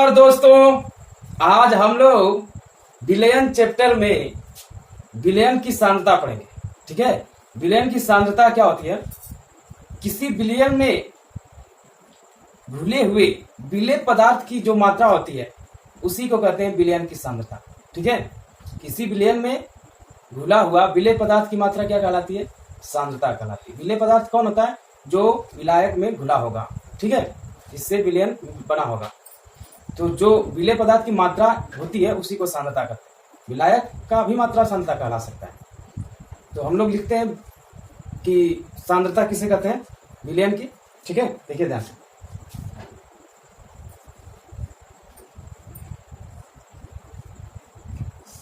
नमस्कार दोस्तों, आज हम लोग विलयन चैप्टर में विलयन की सांद्रता पढ़ेंगे। ठीक है, विलयन की सांद्रता क्या होती है? किसी विलयन में घुले हुए विलेय पदार्थ की जो मात्रा होती है उसी को कहते हैं विलयन की सांद्रता। ठीक है, किसी विलयन में घुला हुआ विलेय पदार्थ की मात्रा क्या कहलाती है? सांद्रता कहलाती है। विलेय पदार्थ कौन होता है? जो विलायक में घुला होगा। ठीक है, इससे विलयन बना होगा। तो जो विलेय पदार्थ की मात्रा होती है उसी को सांद्रता कहते हैं। विलायक का भी मात्रा सांद्रता कहला सकता है। तो हम लोग लिखते हैं कि सांद्रता किसे कहते हैं? विलयन की। ठीक है, देखिए ध्यान से।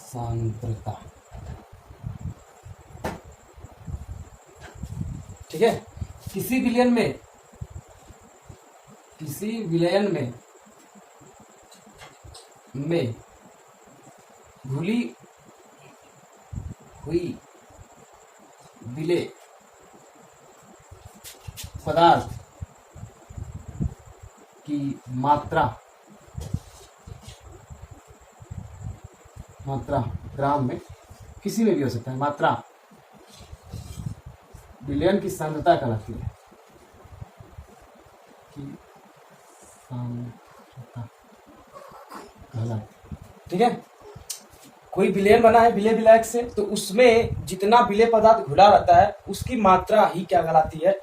सांद्रता, ठीक है, किसी विलयन में घुली हुई विलेय पदार्थ की मात्रा ग्राम में, किसी में भी हो सकता है, मात्रा विलयन की सांद्रता कहलाती है। ठीक है, कोई विलयन बना है विलेय विलायक से, तो उसमें जितना विलेय पदार्थ घुला रहता है उसकी मात्रा ही क्या कहलाती है?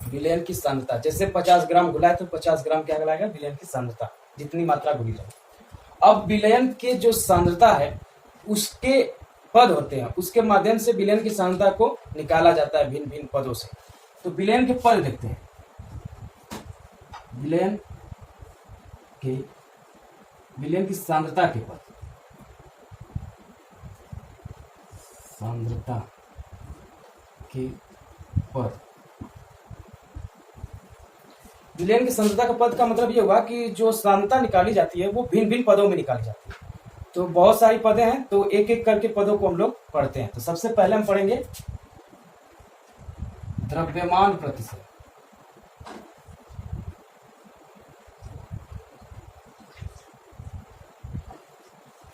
विलयन की सांद्रता। जैसे 50 ग्राम घुला है तो 50 ग्राम क्या कहलाएगा? विलयन की सांद्रता, जितनी मात्रा घुली रहे। अब विलयन के जो सांद्रता है उसके पद होते हैं, उसके माध्यम से विलयन की सांद्रता को निकाला जाता है भिन्न भिन्न पदों से। तो विलयन के पद देखते हैं। विलयन की सांद्रता के पद, सांद्रता के पद। विलयन की सांद्रता का पद का मतलब ये हुआ कि जो सांद्रता निकाली जाती है वो भिन्न भिन्न पदों में निकाली जाती है। तो बहुत सारी पदें हैं, तो एक एक करके पदों को हम लोग पढ़ते हैं। तो सबसे पहले हम पढ़ेंगे द्रव्यमान प्रतिशत।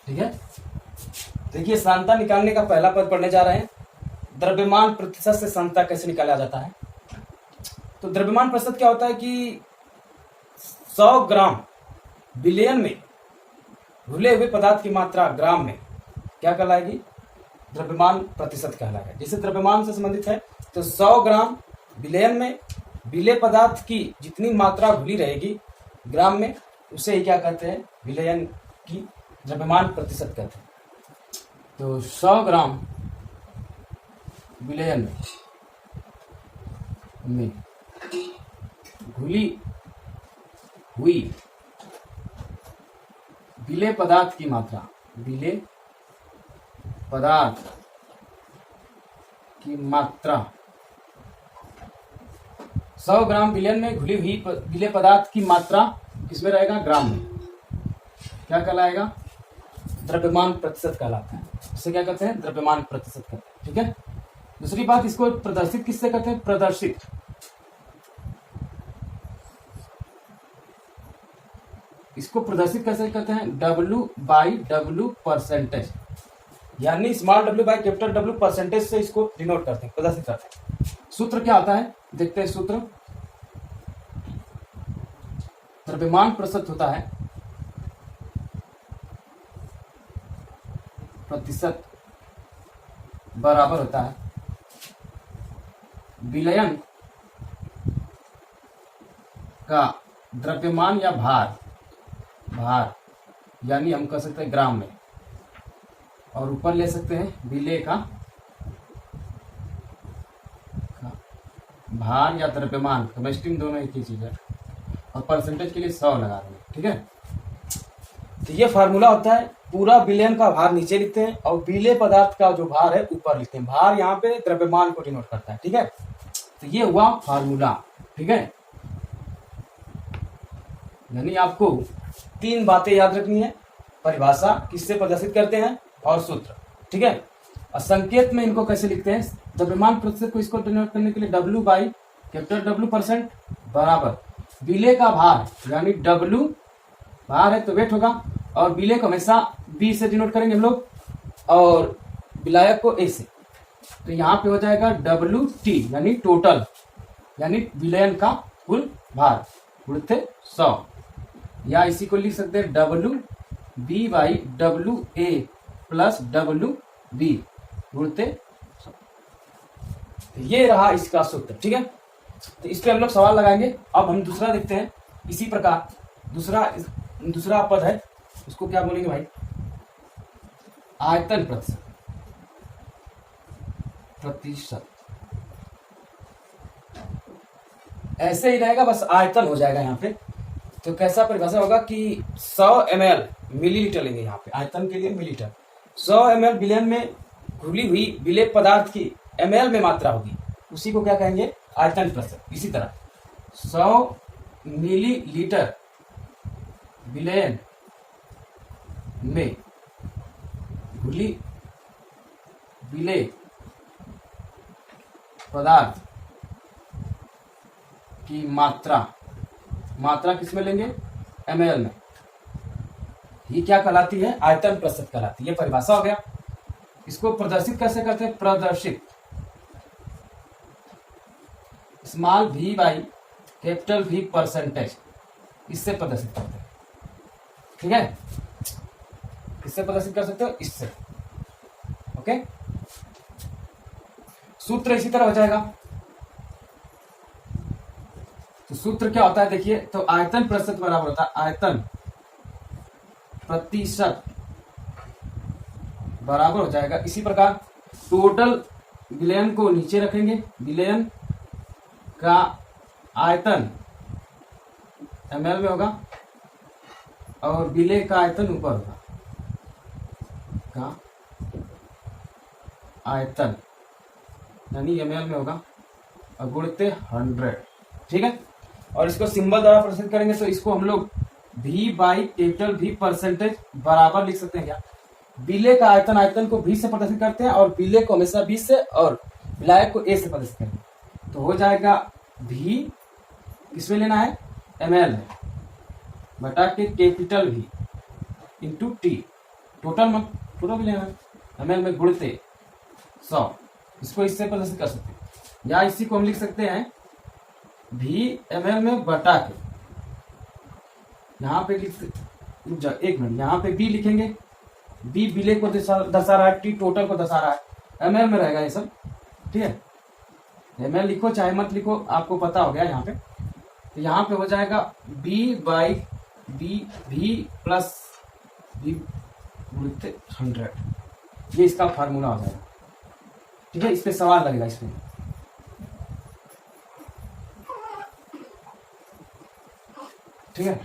ठीक है, देखिए सांद्रता निकालने का पहला पद पढ़ने जा रहे हैं। द्रव्यमान प्रतिशत से सांद्रता कैसे निकाला जाता है? तो द्रव्यमान प्रतिशत क्या होता है कि 100 ग्राम विलयन में घुले हुए पदार्थ की मात्रा ग्राम में क्या कहलाएगी? द्रव्यमान प्रतिशत कहलाएगा। जैसे द्रव्यमान से संबंधित है तो 100 ग्राम विलयन में विलेय पदार्थ की जितनी मात्रा घुली रहेगी ग्राम में, उसे ही क्या कहते हैं? विलयन की द्रव्यमान प्रतिशत कहते हैं। तो 100 ग्राम विलयन में घुली हुई विलेय पदार्थ की मात्रा, विलेय पदार्थ की मात्रा 100 ग्राम विलयन में घुली हुई विलेय पदार्थ की मात्रा किसमें रहेगा? ग्राम में। क्या कहलाएगा? द्रव्यमान प्रतिशत कहलाता है। इसे क्या कहते हैं? द्रव्यमान प्रतिशत कहते हैं। ठीक है, दूसरी बात, इसको प्रदर्शित किससे कहते हैं? प्रदर्शित। इसको प्रदर्शित कैसे कहते हैं? W/W परसेंटेज, यानी small w by capital W percentage से इसको डिनोट करते हैं, प्रदर्शित करते हैं। सूत्र क्या होता है? देखते हैं सूत्र। द्रव्यमान प्रतिशत होता है प्रतिशत बराबर होता है विलयन का द्रव्यमान या भार यानी हम कह सकते हैं ग्राम में, और ऊपर ले सकते हैं विलेय का भार या द्रव्यमान। केमिस्ट्री में दोनों एक ही चीज है, और परसेंटेज के लिए 100 लगा देंगे। ठीक है, तो ये फार्मूला होता है। पूरा विलयन का भार नीचे लिखते हैं और विलेय पदार्थ का जो भार है ऊपर लिखते हैं। भार यहाँ पे द्रव्यमान को डिनोट करता है। ठीक है, तो ये हुआ फार्मूला। ठीक है, यानी आपको 3 बातें याद रखनी है। परिभाषा, किससे प्रदर्शित करते हैं, और सूत्र। ठीक है, और संकेत में इनको कैसे लिखते हैं? द्रव्यमान प्रतिशत को इसको डिनोट करने के लिए W by capital W percent बराबर विलेय का भार यानी W भार है तो वेट होगा, और विलय को हमेशा बी से डिनोट करेंगे हम लोग, और विलायक को ए से। तो यहाँ पे हो जाएगा डब्ल्यू टी यानी टोटल, यानी विलयन का कुल भार गुणित 100, या इसी को लिख सकते हैं W B by W A plus W B गुणित 100। ये रहा इसका सूत्र, ठीक है। तो इस पे हम लोग सवाल लगाएंगे। अब हम दूसरा देखते हैं। इसी प्रकार दूसरा पद है, उसको क्या बोलेंगे भाई, आयतन प्रतिशत। ऐसे ही रहेगा, बस आयतन हो जाएगा यहाँ पे। तो कैसा परिभाषा होगा कि 100 ml मिलीलीटर लेंगे यहाँ पे आयतन के लिए मिलीलीटर। 100 ml विलयन में घुली हुई विलेय पदार्थ की ml में मात्रा होगी, उसी को क्या कहेंगे, आयतन प्रतिशत। इसी तरह 100 मिलीलीटर विलयन में घुली विलेय पदार्थ की मात्रा किसमें लेंगे, ml में। ये क्या कहलाती है, आयतन प्रतिशत कहलाती है। ये परिभाषा हो गया। इसको प्रदर्शित कैसे करते हैं, प्रदर्शित small v by capital V percentage, इससे प्रदर्शित करते हैं, ठीक है। इससे प्रदर्शित कर सकते हो, इससे, ओके। सूत्र इसी तरह हो जाएगा। तो सूत्र क्या होता है देखिए, तो आयतन प्रतिशत बराबर होता है आयतन प्रतिशत बराबर हो जाएगा इसी प्रकार टोटल विलयन को नीचे रखेंगे, विलयन का आयतन ml में होगा और विलेय का आयतन ऊपर होगा, का आयतन यानी ml में होगा और गुणित 100, ठीक है। और इसको सिंबल द्वारा प्रदर्शित करेंगे तो इसको हम लोग v by capital V percentage बराबर लिख सकते हैं क्या, विलेय का आयतन को v से प्रदर्शित करते हैं और विलेय को हमेशा b से और विलायक को a से प्रदर्शित करेंगे। तो हो जाएगा v किसमें लेना है, ml में, बटा के capital V into T, total भी लेना है, ml में गुणित 100। इसको इससे प्रदर्शित कर सकते हैं, या इसी को हम लिख सकते हैं v ml में बटा के, यहाँ पे एक मिनट, यहाँ पे b लिखेंगे, b विलेय को दर्शा रहा है, t टोटल को दर्शा रहा है, ml में रहेगा ये सब, ठीक है। ml लिखो चाहे मत लिखो, आपको पता हो गया यहाँ पे। तो यहाँ पे हो जाएगा b by v plus v गुणित 100, ये इसका फार्मूला हो जाएगा, ठीक है। इस पे सवाल लगेगा इसमें, ठीक है।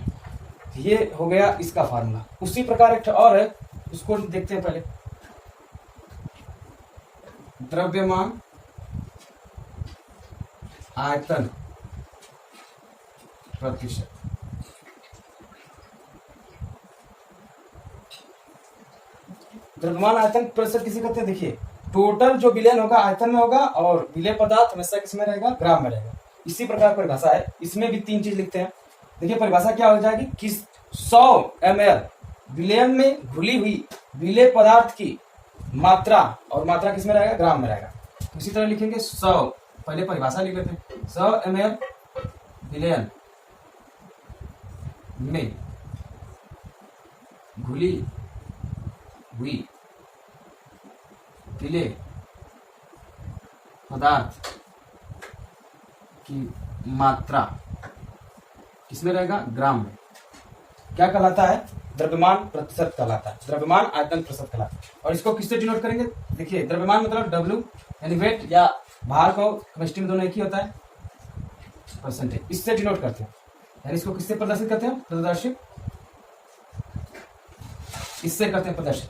ये हो गया इसका फार्मूला। उसी प्रकार एक और है, उसको देखते हैं पहले। द्रव्यमान आयतन प्रतिशत, द्रव्यमान आयतन प्रतिशत किसी कहते हैं, देखिए टोटल जो विलयन होगा आयतन में होगा और विलेय पदार्थ हमेशा किसमें रहेगा, ग्राम में रहेगा। इसी प्रकार परिभाषा है, इसमें भी 3 चीज लिखते हैं। देखिए परिभाषा क्या हो जाएगी कि 100 ml विलयन में घुली हुई विलेय पदार्थ की मात्रा, और मात्रा किसमें रहेगा, ग्राम में रहेगा। इसी तरह लिखेंगे 100, पहले परिभाषा लिख लेते हैं, 100 ml विलयन में घुली हुई विलेय पदार्थ की मात्रा किसमें रहेगा, ग्राम में। क्या कहलाता है, द्रव्यमान प्रतिशत कहलाता है, द्रव्यमान आयतन प्रतिशत कहलाता है। और इसको किससे डिनोट करेंगे, देखिए द्रव्यमान मतलब W यानी वेट या भार को केमिस्ट्री में दोनों एक ही होता है, परसेंटेज, इससे डिनोट करते हैं। यानी इसको किससे प्रदर्शित करते हैं, प्रदर्शित, इससे करते हैं प्रदर्शित।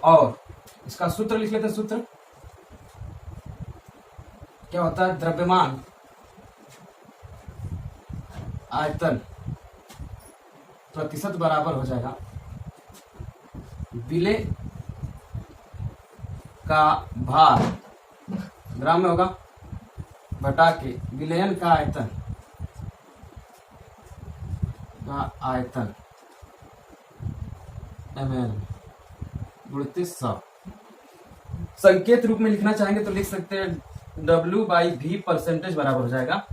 और इसका सूत्र लिख लेते हैं, सूत्र क्या होता है, द्रव्यमान आयतन प्रतिशत बराबर हो जाएगा विलेय का भार ग्राम में होगा बटा के विलयन का आयतन ml गुणित 100। संकेत रूप में लिखना चाहेंगे तो लिख सकते हैं W बाई V परसेंटेज बराबर हो जाएगा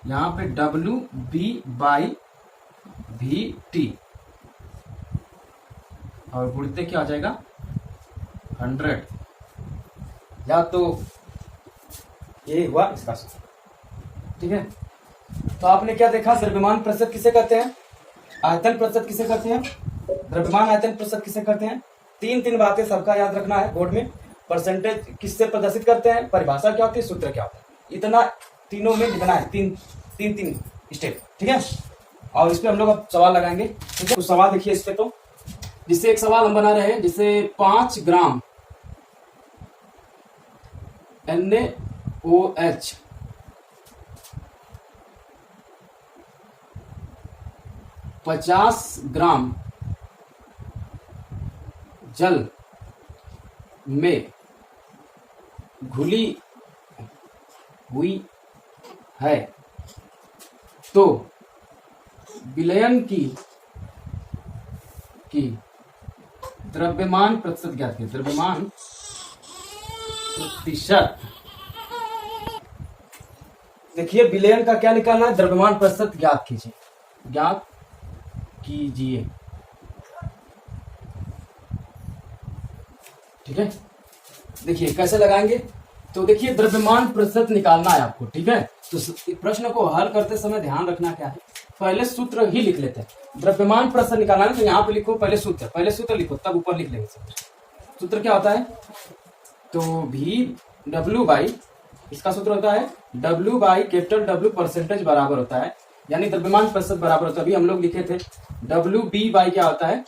यहाँ पे W B by V T और गुणित क्या आ जाएगा 100, या तो ये हुआ इसका सूत्र। ठीक है, तो आपने क्या देखा, द्रव्यमान प्रतिशत किसे कहते हैं, आयतन प्रतिशत किसे कहते हैं, द्रव्यमान आयतन प्रतिशत किसे कहते हैं। तीन बातें सबका याद रखना है बोर्ड में। परसेंटेज किससे प्रदर्शित करते हैं, परिभाषा क्या होती है, सूत्र क्या होता है, इतना तीनों में लिखना है, तीन स्टेप। ठीक है, और इस पे हम लोग अब सवाल लगाएंगे। ठीक है, तो सवाल देखिए इस पे, तो जिससे एक सवाल हम बना रहे हैं, जिससे 5 ग्राम NaOH 50 ग्राम जल में घुली हुई है, तो विलयन की द्रव्यमान प्रतिशत ज्ञात कीजिए। द्रव्यमान प्रतिशत, देखिए विलयन का क्या निकालना है, द्रव्यमान प्रतिशत ज्ञात कीजिए, ज्ञात कीजिए। ठीक है, देखिए कैसे लगाएंगे, तो देखिए द्रव्यमान प्रतिशत निकालना है आपको। ठीक है, तो प्रश्न को हल करते समय ध्यान रखना क्या है, पहले सूत्र ही लिख लेते हैं। द्रव्यमान प्रतिशत निकालना है तो यहाँ पे लिखो पहले सूत्र लिखो, तब ऊपर लिख लेंगे सूत्र क्या होता है, तो W बाई, इसका सूत्र होता है W by capital W percentage बराबर होता है, यानी द्रव्यमान प्रतिशत बराबर होता है, अभी हम लोग लिखे थे WB बाई क्या होता है,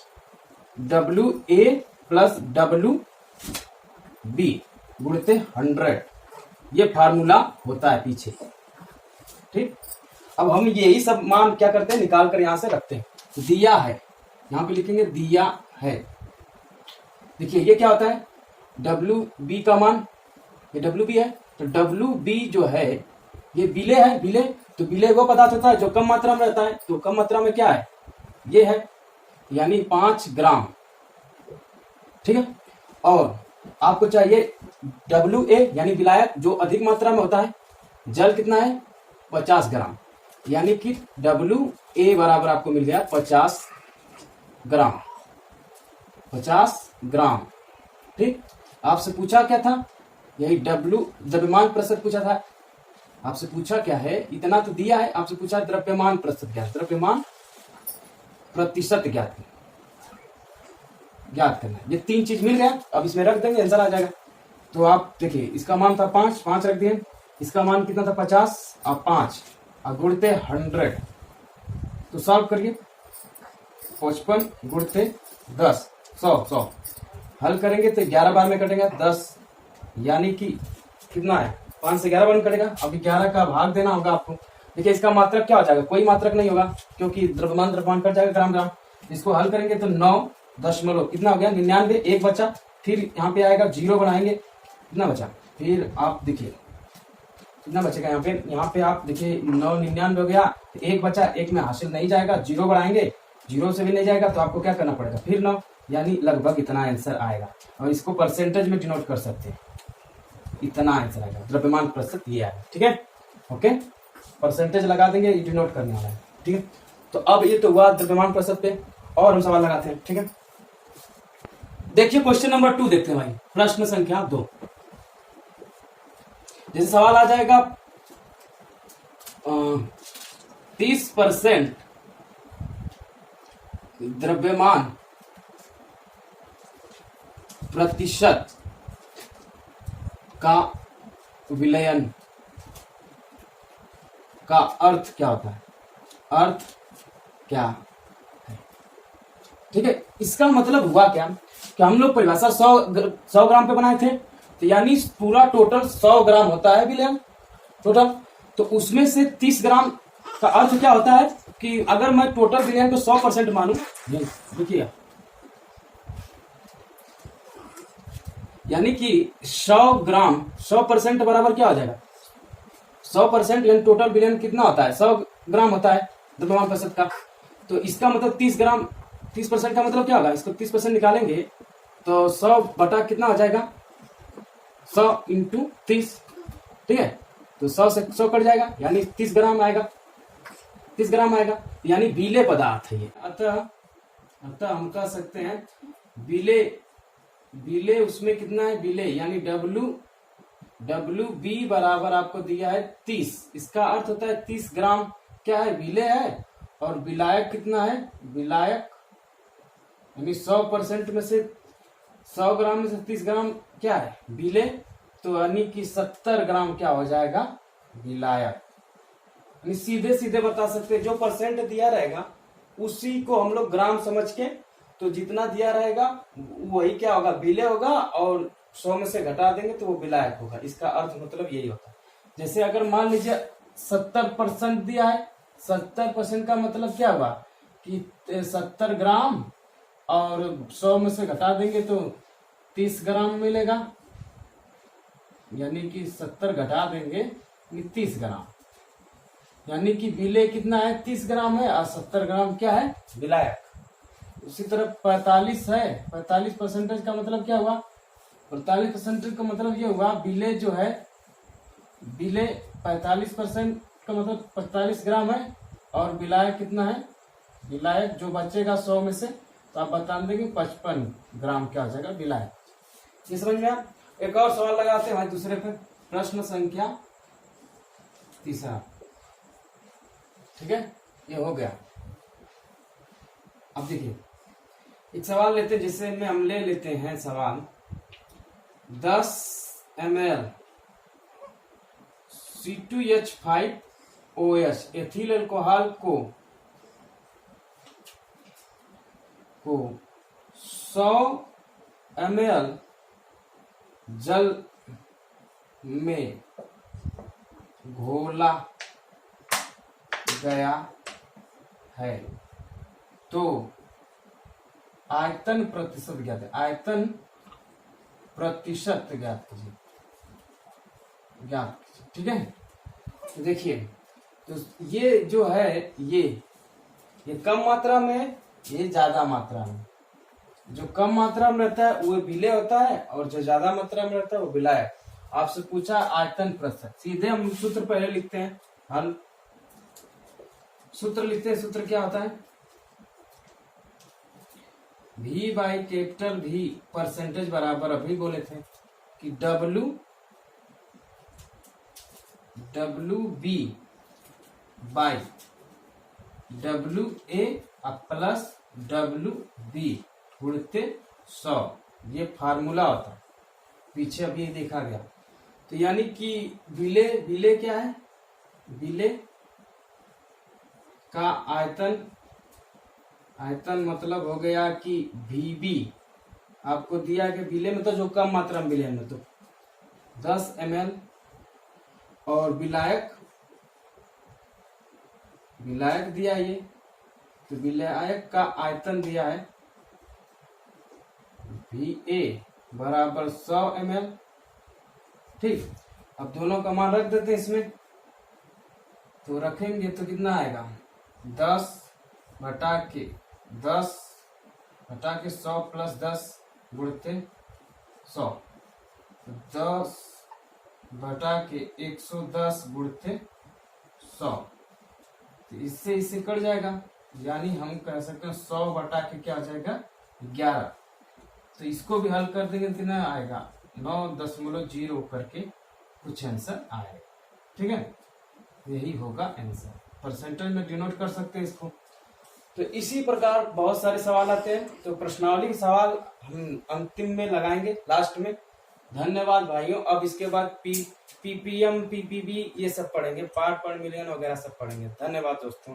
WA प्लस WB गुणित 100, ये फार्मूला होता है पीछे। ठीक, अब हम यही सब मान क्या करते हैं, निकाल कर यहां से रखते हैं। दिया है, यहां पे लिखेंगे दिया है। देखिए ये क्या होता है, WB का मान, ये WB है, तो WB जो है ये बिले है, बिले, तो बिले वो पदार्थ होता है जो कम मात्रा में रहता है, तो कम मात्रा में क्या है, ये है, यानी 5 ग्राम। ठीक है, और आपको चाहिए WA यानी विलायक जो अधिक मात्रा में होता है, जल कितना है 50 ग्राम, यानी कि WA बराबर आपको मिल गया 50 ग्राम, 50 ग्राम। ठीक, आपसे पूछा क्या था, यही द्रव्यमान प्रतिशत पूछा था, आपसे पूछा क्या है, इतना तो दिया है, आपसे पूछा द्रव्यमान प्रतिशत क्या है, द्रव्यमान प्रतिशत ज्ञात करना। ये 3 चीज मिल गया, अब इसमें रख देंगे, आंसर आ जाएगा। तो आप देखिए इसका मान था 5 रख दिए, इसका मान कितना था 50 और 5 और गुणते 100, तो सॉल्व करिए, 55 गुणते 10, 100 हल करेंगे तो 11 बार में कटेगा 10, यानी कि कितना है, 5 से 11 बार में कटेगा। अभी 11 का भाग देना होगा आपको। देखिए इसका मात्रक क्या हो जाएगा, कोई मात्रक नहीं होगा क्योंकि द्रव्यमान कट जाएगा ग्राम। इसको हल करेंगे तो 9 दशमलव कितना हो गया 99, एक बचा, फिर यहाँ पे आएगा 0 बनाएंगे, कितना बचा, फिर आप देखिए कितना बचेगा यहाँ पे आप देखिए 999 हो गया, एक बचा, एक में हासिल नहीं जाएगा, 0 बढ़ाएंगे, 0 से भी नहीं जाएगा, तो आपको क्या करना पड़ेगा, फिर 9, यानी लगभग इतना आंसर आएगा। और इसको परसेंटेज में डिनोट कर सकते हैं, इतना आंसर आएगा, द्रव्यमान प्रतिशत ये आएगा। ठीक है, ओके, परसेंटेज लगा देंगे, ये डिनोट करने वाला है। ठीक है, तो अब ये तो हुआ द्रव्यमान प्रतिशत पे, और हम सवाल लगाते हैं। ठीक है, देखिए क्वेश्चन नंबर 2 देखते हैं भाई, प्रश्न संख्या 2। जैसे सवाल आ जाएगा 30% द्रव्यमान प्रतिशत का विलयन का अर्थ क्या होता है, अर्थ क्या है। ठीक है, इसका मतलब हुआ क्या कि हम लोग परिभाषा 100 ग्राम पे बनाए थे, तो यानी पूरा टोटल 100 ग्राम होता है विलयन टोटल, तो उसमें से 30 ग्राम का अर्थ क्या होता है कि अगर मैं टोटल विलयन को 100% मानूं, देखिए यानी कि 100 ग्राम 100% बराबर क्या हो जाएगा, 100% यानी टोटल विलयन कितना होता है, 100 ग्राम होता है द्रव्यमान प्रतिशत का, तो इसका मतलब 30 ग्राम 30% का मतलब क्या होगा, इसको 30% निकालेंगे तो 100 बटा कितना हो जाएगा, 100 इंटू 30, ठीक है। तो 100 से 100 कट जाएगा, यानी 30 ग्राम आएगा, 30 ग्राम आएगा, यानी बीले पदार्थ है ये। अतः हम कह सकते हैं बीले उसमें कितना है, बीले यानी डब्ल्यू बी बराबर आपको दिया है 30। इसका अर्थ होता है 30 ग्राम क्या है, बीले है। और विलायक कितना है, विलायक यानी 100% में से 100 ग्राम में से 30 ग्राम क्या है, बीले। तो यानी कि 70 ग्राम क्या हो जाएगा, विलायक। यानी सीधे सीधे बता सकते हैं, जो परसेंट दिया रहेगा उसी को हम लोग ग्राम समझ के, तो जितना दिया रहेगा वही क्या होगा, बीले होगा, और 100 में से घटा देंगे तो वो विलायक होगा। इसका अर्थ मतलब यही होता है। जैसे अगर मान लीजिए 70% दिया है, 70% का मतलब क्या हुआ कि 70 ग्राम, और 100 में से घटा देंगे तो 30 ग्राम मिलेगा, यानी कि 70 घटा देंगे 30 ग्राम, यानी कि बीले कितना है, 30 ग्राम है, और 70 ग्राम क्या है, विलायक। उसी तरह 45 है, 45% का मतलब क्या हुआ, 45% का मतलब ये हुआ बीले जो है, बीले 45% का मतलब 45 ग्राम है, और विलायक कितना है, विलायक जो बचेगा 100 में से, तो आप बता देंगे 55 ग्राम क्या हो जाएगा, विलायक। ये समझ में आया। एक और सवाल लगाते हैं भाई दूसरे पे, प्रश्न संख्या 3, ठीक है, ये हो गया। अब देखिए एक सवाल लेते हैं, जिससे में हम ले लेते हैं सवाल 10 ml C2H5OH एथिल अल्कोहल को 100 ml जल में घोला गया है, तो आयतन प्रतिशत ज्ञात है, आयतन प्रतिशत ज्ञात कीजिए, ज्ञात कीजिए, ठीक है। तो देखिए, तो ये जो है ये कम मात्रा में, ये ज्यादा मात्रा में। जो कम मात्रा में रहता है वो विलेय होता है, और जो ज्यादा मात्रा में रहता है वो विलायक। आपसे पूछा आयतन प्रतिशत, सीधे हम सूत्र पहले लिखते हैं, हल सूत्र लिखते हैं। सूत्र क्या होता है, V by capital V percentage बराबर, अभी बोले थे कि W B by WA plus WB गुणित 100, ये फार्मूला होता है, पीछे अभी देखा गया। तो यानी कि विलेय क्या है, विलेय का आयतन मतलब हो गया कि VB, आपको दिया कि विलेय में तो जो कम मात्रा में विलेय में तो 10 ml, और विलायक दिया ये, तो विलायक का आयतन दिया है VA बराबर 100 ml, ठीक। अब दोनों का मान रख देते हैं इसमें, तो रखेंगे तो कितना आएगा, 10 बटा के 100 प्लस 10 गुणते 100, 10 बटा के 110 गुणते 100, तो इससे इससे कट जाएगा, यानी हम कह सकते हैं 100 बटा के क्या आ जाएगा, 11। तो इसको भी हल कर देंगे, कितना आएगा, 9.0 करके कुछ आंसर आएगा, ठीक है। यही होगा आंसर, परसेंटेज में डिनोट कर सकते हैं इसको। तो इसी प्रकार बहुत सारे सवाल आते हैं, तो प्रश्नावली के सवाल हम अंतिम में लगाएंगे, लास्ट में। धन्यवाद भाइयों। अब इसके बाद PPM PPB ये सब पढ़ेंगे, पार्ट पर मिलियन वगैरह सब पढ़ेंगे। धन्यवाद दोस्तों।